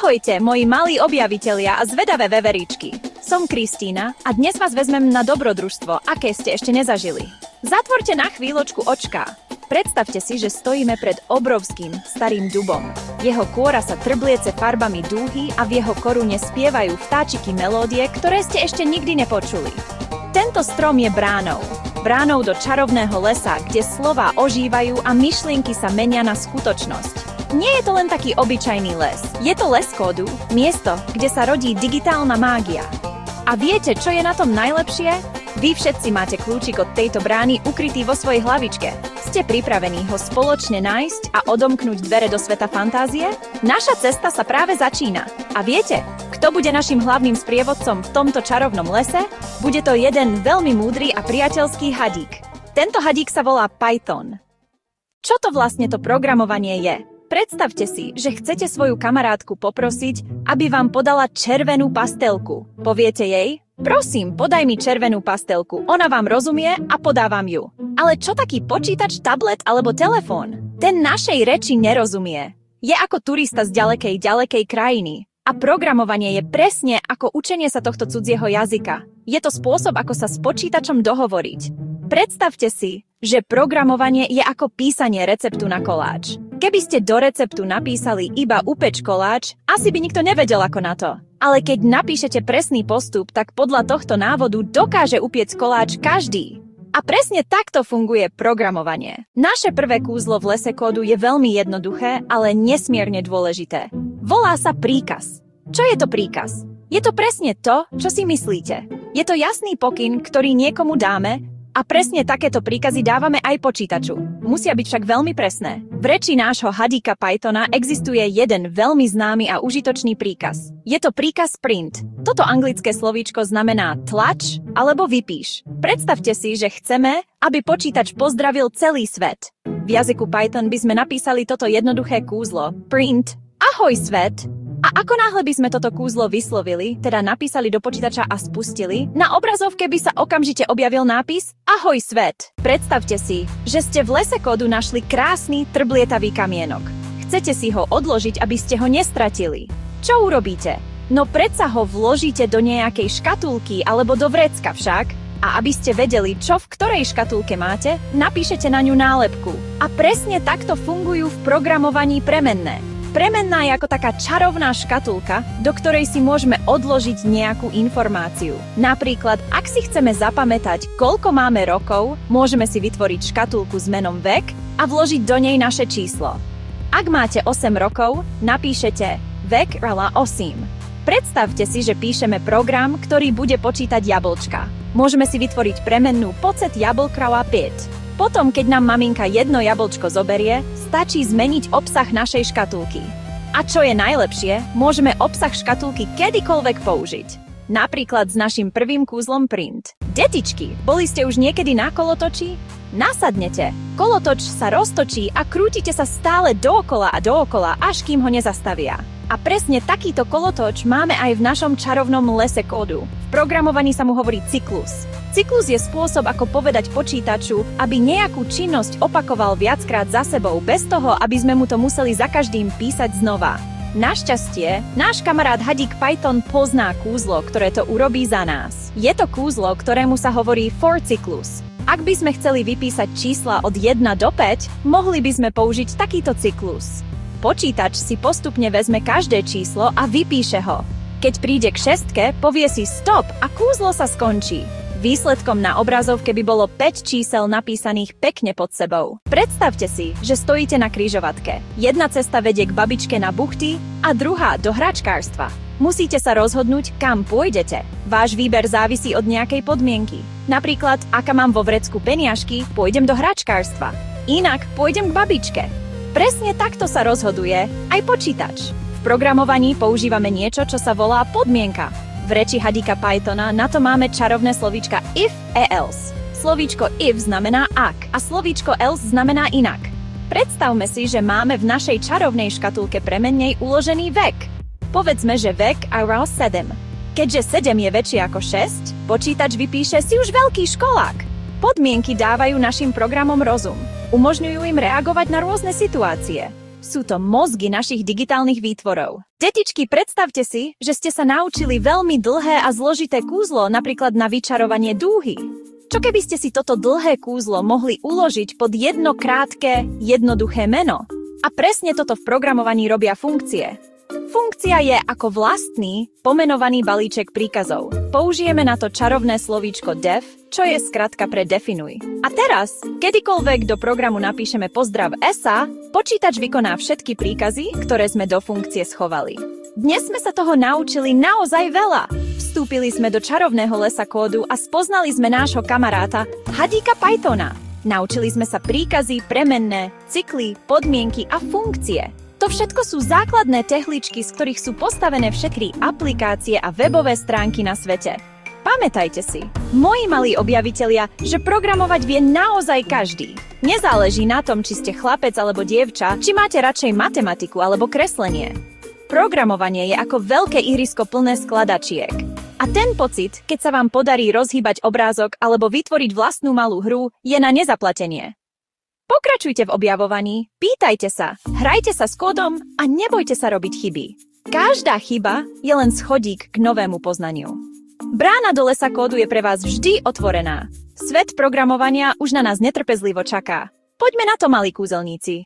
Ahojte, moji malí objavitelia a zvedavé veveričky. Som Kristína a dnes vás vezmem na dobrodružstvo, aké ste ešte nezažili. Zatvorte na chvíľočku očká. Predstavte si, že stojíme pred obrovským, starým dubom. Jeho kôra sa trbliece farbami dúhy a v jeho korune spievajú vtáčiky melódie, ktoré ste ešte nikdy nepočuli. Tento strom je bránou. Bránou do čarovného lesa, kde slová ožívajú a myšlienky sa menia na skutočnosť. Nie je to len taký obyčajný les. Je to les kódu, miesto, kde sa rodí digitálna mágia. A viete, čo je na tom najlepšie? Vy všetci máte kľúčik od tejto brány ukrytý vo svojej hlavičke. Ste pripravení ho spoločne nájsť a odomknúť dvere do sveta fantázie? Naša cesta sa práve začína. A viete, kto bude našim hlavným sprievodcom v tomto čarovnom lese? Bude to jeden veľmi múdry a priateľský hadík. Tento hadík sa volá Python. Čo to vlastne to programovanie je? Predstavte si, že chcete svoju kamarátku poprosiť, aby vám podala červenú pastelku. Poviete jej: prosím, podaj mi červenú pastelku, ona vám rozumie a podávam ju. Ale čo taký počítač, tablet alebo telefón? Ten našej reči nerozumie. Je ako turista z ďalekej krajiny. A programovanie je presne ako učenie sa tohto cudzieho jazyka. Je to spôsob, ako sa s počítačom dohovoriť. Predstavte si, že programovanie je ako písanie receptu na koláč. Keby ste do receptu napísali iba upeč koláč, asi by nikto nevedel ako na to. Ale keď napíšete presný postup, tak podľa tohto návodu dokáže upiec koláč každý. A presne takto funguje programovanie. Naše prvé kúzlo v lese kódu je veľmi jednoduché, ale nesmierne dôležité. Volá sa príkaz. Čo je to príkaz? Je to presne to, čo si myslíte. Je to jasný pokyn, ktorý niekomu dáme, a presne takéto príkazy dávame aj počítaču. Musia byť však veľmi presné. V reči nášho hadíka Pythona existuje jeden veľmi známy a užitočný príkaz. Je to príkaz print. Toto anglické slovíčko znamená tlač alebo vypíš. Predstavte si, že chceme, aby počítač pozdravil celý svet. V jazyku Python by sme napísali toto jednoduché kúzlo. Print. Ahoj svet! A ako náhle by sme toto kúzlo vyslovili, teda napísali do počítača a spustili, na obrazovke by sa okamžite objavil nápis Ahoj svet! Predstavte si, že ste v lese kódu našli krásny, trblietavý kamienok. Chcete si ho odložiť, aby ste ho nestratili. Čo urobíte? No predsa ho vložíte do nejakej škatulky alebo do vrecka však. A aby ste vedeli, čo v ktorej škatulke máte, napíšete na ňu nálepku. A presne takto fungujú v programovaní premenné. Premenná je ako taká čarovná škatulka, do ktorej si môžeme odložiť nejakú informáciu. Napríklad, ak si chceme zapamätať, koľko máme rokov, môžeme si vytvoriť škatulku s menom vek a vložiť do nej naše číslo. Ak máte 8 rokov, napíšete vek rala 8. Predstavte si, že píšeme program, ktorý bude počítať jablčka. Môžeme si vytvoriť premennú počet jablkrala 5. Potom, keď nám maminka jedno jablčko zoberie, stačí zmeniť obsah našej škatulky. A čo je najlepšie, môžeme obsah škatulky kedykoľvek použiť. Napríklad s našim prvým kúzlom print. Detičky, boli ste už niekedy na kolotoči? Nasadnete. Kolotoč sa roztočí a krútite sa stále dookola a dookola, až kým ho nezastavia. A presne takýto kolotoč máme aj v našom čarovnom lese kódu. V programovaní sa mu hovorí cyklus. Cyklus je spôsob, ako povedať počítaču, aby nejakú činnosť opakoval viackrát za sebou, bez toho, aby sme mu to museli za každým písať znova. Našťastie, náš kamarát hadík Python pozná kúzlo, ktoré to urobí za nás. Je to kúzlo, ktorému sa hovorí for cyklus. Ak by sme chceli vypísať čísla od 1 do 5, mohli by sme použiť takýto cyklus. Počítač si postupne vezme každé číslo a vypíše ho. Keď príde k šestke, povie si stop a kúzlo sa skončí. Výsledkom na obrazovke by bolo 5 čísel napísaných pekne pod sebou. Predstavte si, že stojíte na križovatke. Jedna cesta vedie k babičke na buchty a druhá do hračkárstva. Musíte sa rozhodnúť, kam pôjdete. Váš výber závisí od nejakej podmienky. Napríklad, aká mám vo vrecku peniažky, pôjdem do hračkárstva. Inak pôjdem k babičke. Presne takto sa rozhoduje aj počítač. V programovaní používame niečo, čo sa volá podmienka. V reči hadíka Pythona na to máme čarovné slovíčka if a else. Slovíčko if znamená ak a slovíčko else znamená inak. Predstavme si, že máme v našej čarovnej škatulke premennej uložený vek. Povedzme, že vek around 7. Keďže 7 je väčšie ako 6, počítač vypíše si už veľký školák. Podmienky dávajú našim programom rozum. Umožňujú im reagovať na rôzne situácie. Sú to mozgy našich digitálnych výtvorov. Detičky, predstavte si, že ste sa naučili veľmi dlhé a zložité kúzlo, napríklad na vyčarovanie dúhy. Čo keby ste si toto dlhé kúzlo mohli uložiť pod jedno krátke, jednoduché meno? A presne toto v programovaní robia funkcie. Funkcia je ako vlastný, pomenovaný balíček príkazov. Použijeme na to čarovné slovíčko def, čo je skratka pre definuj. A teraz, kedykoľvek do programu napíšeme pozdrav ESA, počítač vykoná všetky príkazy, ktoré sme do funkcie schovali. Dnes sme sa toho naučili naozaj veľa. Vstúpili sme do čarovného lesa kódu a spoznali sme nášho kamaráta Hadíka Pythona. Naučili sme sa príkazy, premenné, cykly, podmienky a funkcie. To všetko sú základné tehličky, z ktorých sú postavené všetky aplikácie a webové stránky na svete. Pamätajte si, moji malí objavitelia, že programovať vie naozaj každý. Nezáleží na tom, či ste chlapec alebo dievča, či máte radšej matematiku alebo kreslenie. Programovanie je ako veľké ihrisko plné skladačiek. A ten pocit, keď sa vám podarí rozhýbať obrázok alebo vytvoriť vlastnú malú hru, je na nezaplatenie. Pokračujte v objavovaní, pýtajte sa, hrajte sa s kódom a nebojte sa robiť chyby. Každá chyba je len schodík k novému poznaniu. Brána do lesa kódu je pre vás vždy otvorená. Svet programovania už na nás netrpezlivo čaká. Poďme na to, malí kúzelníci.